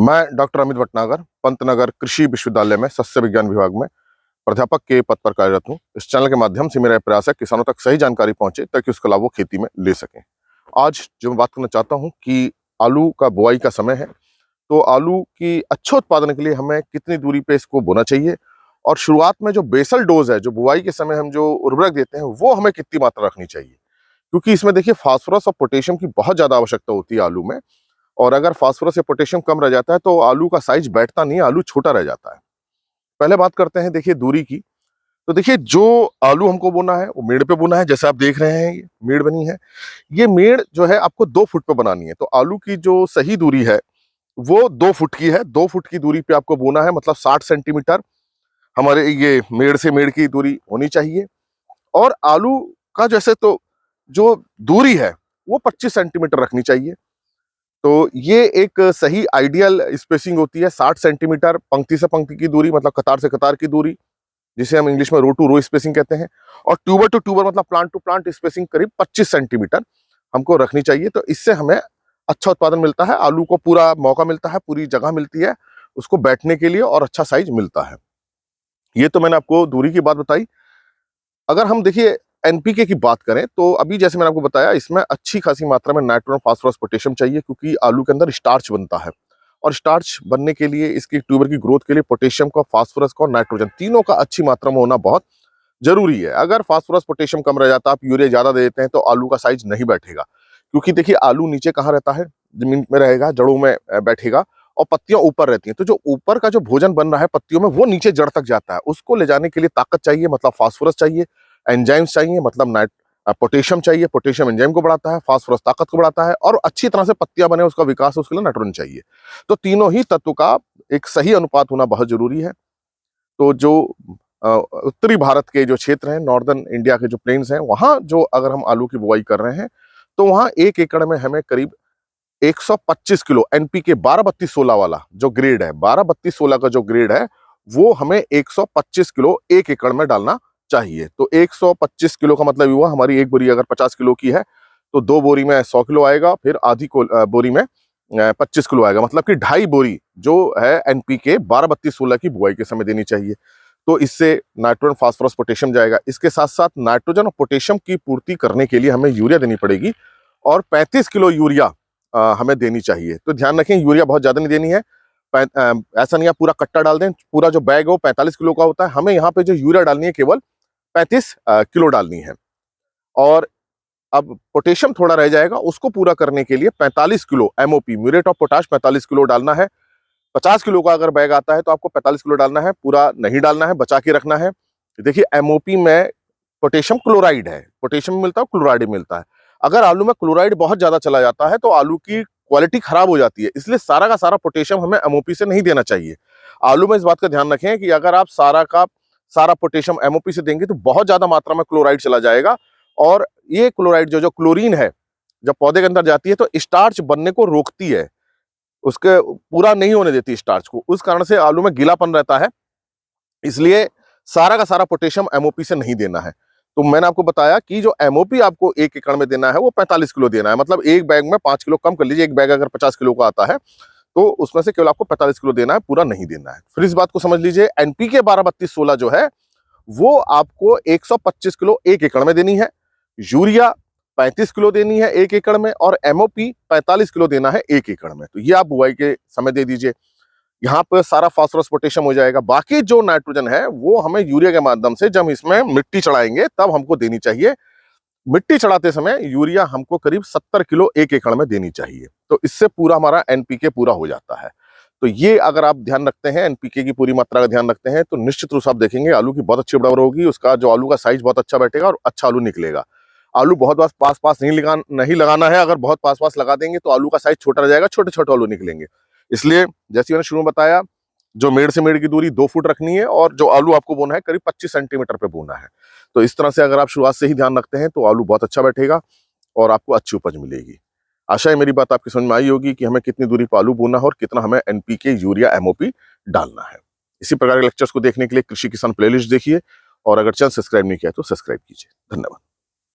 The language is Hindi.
मैं डॉक्टर अमित भटनागर पंतनगर कृषि विश्वविद्यालय में सस्य विज्ञान विभाग में प्राध्यापक के पद पर कार्यरत हूँ। इस चैनल के माध्यम से मेरा प्रयास है किसानों तक सही जानकारी पहुंचे ताकि उसका लाभ वो खेती में ले सकें। आज जो मैं बात करना चाहता हूँ कि आलू का बुआई का समय है, तो आलू की अच्छे उत्पादन के लिए हमें कितनी दूरी पे इसको बोना चाहिए और शुरुआत में जो बेसल डोज है, जो बुआई के समय हम जो उर्वरक देते हैं, वो हमें कितनी मात्रा रखनी चाहिए, क्योंकि इसमें देखिए फास्फोरस और पोटेशियम की बहुत ज्यादा आवश्यकता होती है आलू में। और अगर फास्फोरस या पोटेशियम कम रह जाता है तो आलू का साइज बैठता नहीं है, आलू छोटा रह जाता है। पहले बात करते हैं देखिए दूरी की। तो देखिए जो आलू हमको बोना है वो मेड़ पे बोना है। जैसे आप देख रहे हैं ये मेड़ बनी है, ये मेड़ जो है आपको 2 फुट पे बनानी है। तो आलू की जो सही दूरी है वो 2 फुट की है। 2 फुट की दूरी पे आपको बोना है, मतलब 60 सेंटीमीटर हमारे ये मेड़ से मेड़ की दूरी होनी चाहिए। और आलू का जैसे तो जो दूरी है वो 25 सेंटीमीटर रखनी चाहिए। तो ये एक सही आइडियल स्पेसिंग होती है। 60 सेंटीमीटर पंक्ति से पंक्ति की दूरी, मतलब कतार से कतार की दूरी, जिसे हम इंग्लिश में रो टू रो स्पेसिंग कहते हैं। और ट्यूबर टू ट्यूबर मतलब प्लांट टू प्लांट स्पेसिंग करीब 25 सेंटीमीटर हमको रखनी चाहिए। तो इससे हमें अच्छा उत्पादन मिलता है, आलू को पूरा मौका मिलता है, पूरी जगह मिलती है उसको बैठने के लिए और अच्छा साइज मिलता है। ये तो मैंने आपको दूरी की बात बताई। अगर हम देखिए एनपीके की बात करें तो अभी जैसे मैंने आपको बताया, इसमें अच्छी खासी मात्रा में नाइट्रोजन, फास्फोरस, पोटेशियम चाहिए, क्योंकि आलू के अंदर स्टार्च बनता है। और स्टार्च बनने के लिए, इसकी ट्यूबर की ग्रोथ के लिए पोटेशियम का, फास्फोरस का और नाइट्रोजन तीनों का अच्छी मात्रा में होना बहुत जरूरी है। अगर फास्फोरस पोटेशियम कम रह जाता है, आप यूरिया ज्यादा दे देते हैं, तो आलू का साइज नहीं बैठेगा। क्योंकि देखिए आलू नीचे कहाँ रहता है, जमीन में रहेगा, जड़ों में बैठेगा, और पत्तियां ऊपर रहती हैं। तो जो ऊपर का जो भोजन बन रहा है पत्तियों में, वो नीचे जड़ तक जाता है। उसको ले जाने के लिए ताकत चाहिए, मतलब फास्फोरस चाहिए। एंजाइम्स चाहिए, मतलब पोटेशियम चाहिए। पोटेशियम एंजाइम को बढ़ाता है, फास्फोरस ताकत को बढ़ाता है, और अच्छी तरह से पत्तियां बने, उसका विकास हो, उसके लिए नाइट्रोजन चाहिए। तो तीनों ही तत्व का एक सही अनुपात होना बहुत जरूरी है। तो जो उत्तरी भारत के जो क्षेत्र हैं, नॉर्दर्न इंडिया के जो प्लेन्स हैं, वहां जो अगर हम आलू की बुआई कर रहे हैं, तो वहां 1 एकड़ में हमें करीब 125 किलो एनपीके 12-32-16 वाला जो ग्रेड है, 12-32-16 का जो ग्रेड है, वो हमें 125 किलो 1 एकड़ में डालना चाहिए। तो 125 किलो का मतलब हुआ, हमारी एक बोरी अगर 50 किलो की है तो 2 बोरी में 100 किलो आएगा, फिर आधी बोरी में 25 किलो आएगा, मतलब कि 2.5 बोरी जो है एनपीके 12-32-16 की बुआई के समय देनी चाहिए। तो इससे नाइट्रोजन, फास्फोरस, पोटेशियम जाएगा। इसके साथ साथ नाइट्रोजन और पोटेशियम की पूर्ति करने के लिए हमें यूरिया देनी पड़ेगी, और 35 किलो यूरिया हमें देनी चाहिए। तो ध्यान रखें, यूरिया बहुत ज्यादा नहीं देनी है। ऐसा नहीं है पूरा कट्टा डाल दें, पूरा जो बैग हो 45 किलो का होता है, हमें यहाँ पे जो यूरिया डालनी है केवल 35 किलो डालनी है। और अब पोटेशियम थोड़ा रह जाएगा, उसको पूरा करने के लिए 45 kilo MOP, muriate of potash 45 kilo डालना है। 50 किलो का अगर बैग आता है तो आपको 45 किलो डालना है, पूरा नहीं डालना है, बचा के रखना है। देखिए एमओपी में पोटेशियम क्लोराइड है, पोटेशियम मिलता है, क्लोराइड मिलता है। अगर आलू में क्लोराइड बहुत ज्यादा चला जाता है तो आलू की क्वालिटी खराब हो जाती है, इसलिए सारा का सारा पोटेशियम हमें एमओपी से नहीं देना चाहिए। आलू में इस बात का ध्यान रखें कि अगर आप सारा का सारा पोटेशियम एमओपी से देंगे तो बहुत ज्यादा मात्रा में क्लोराइड चला जाएगा, और ये क्लोराइड जो जो क्लोरीन है, जब पौधे के अंदर जाती है तो स्टार्च बनने को रोकती है, उसके पूरा नहीं होने देती स्टार्च को। उस कारण से आलू में गीलापन रहता है, इसलिए सारा का सारा पोटेशियम एमओपी से नहीं देना है। तो मैंने आपको बताया कि जो एमओपी आपको 1 एकड़ में देना है वो 45 किलो देना है, मतलब एक बैग में 5 किलो कम कर लीजिए। एक बैग अगर 50 किलो का आता है तो उसमें से केवल आपको 45 किलो देना है, पूरा नहीं देना है। फिर इस बात को समझ लीजिए, एनपीके 12-32-16 जो है वो आपको 125 किलो 1 एकड़ में देनी है, यूरिया 35 किलो देनी है 1 एकड़ में, और एमओपी 45 किलो देना है 1 एकड़ में। तो ये आप बुआई के समय दे दीजिए। यहाँ पर सारा फास्फोरस पोटेशियम हो जाएगा। बाकी जो नाइट्रोजन है वो हमें यूरिया के माध्यम से, जब इसमें मिट्टी चढ़ाएंगे तब हमको देनी चाहिए। मिट्टी चढ़ाते समय यूरिया हमको करीब 70 किलो 1 एकड़ में देनी चाहिए। तो इससे पूरा हमारा एनपीके पूरा हो जाता है। तो ये अगर आप ध्यान रखते हैं, एनपीके की पूरी मात्रा का ध्यान रखते हैं, तो निश्चित रूप से आप देखेंगे आलू की बहुत अच्छी पैदावार होगी, उसका जो आलू का साइज बहुत अच्छा बैठेगा और अच्छा आलू निकलेगा। आलू बहुत पास पास नहीं लगाना है। अगर बहुत पास पास लगा देंगे तो आलू का साइज छोटा रह जाएगा, छोटे छोटे आलू निकलेंगे। इसलिए जैसे मैंने शुरू में बताया, जो मेड़ से मेड़ की दूरी 2 फुट रखनी है, और जो आलू आपको बोना है करीब 25 सेंटीमीटर पे बोना है। तो इस तरह से अगर आप शुरुआत से ही ध्यान रखते हैं तो आलू बहुत अच्छा बैठेगा और आपको अच्छी उपज मिलेगी। आशा है मेरी बात आपकी समझ में आई होगी कि हमें कितनी दूरी पर आलू बोना है और कितना हमें एनपीके, यूरिया, एमओपी डालना है। इसी प्रकार के लेक्चर्स को देखने के लिए कृषि किसान प्लेलिस्ट देखिए, और अगर चैनल सब्सक्राइब नहीं किया तो सब्सक्राइब कीजिए। धन्यवाद।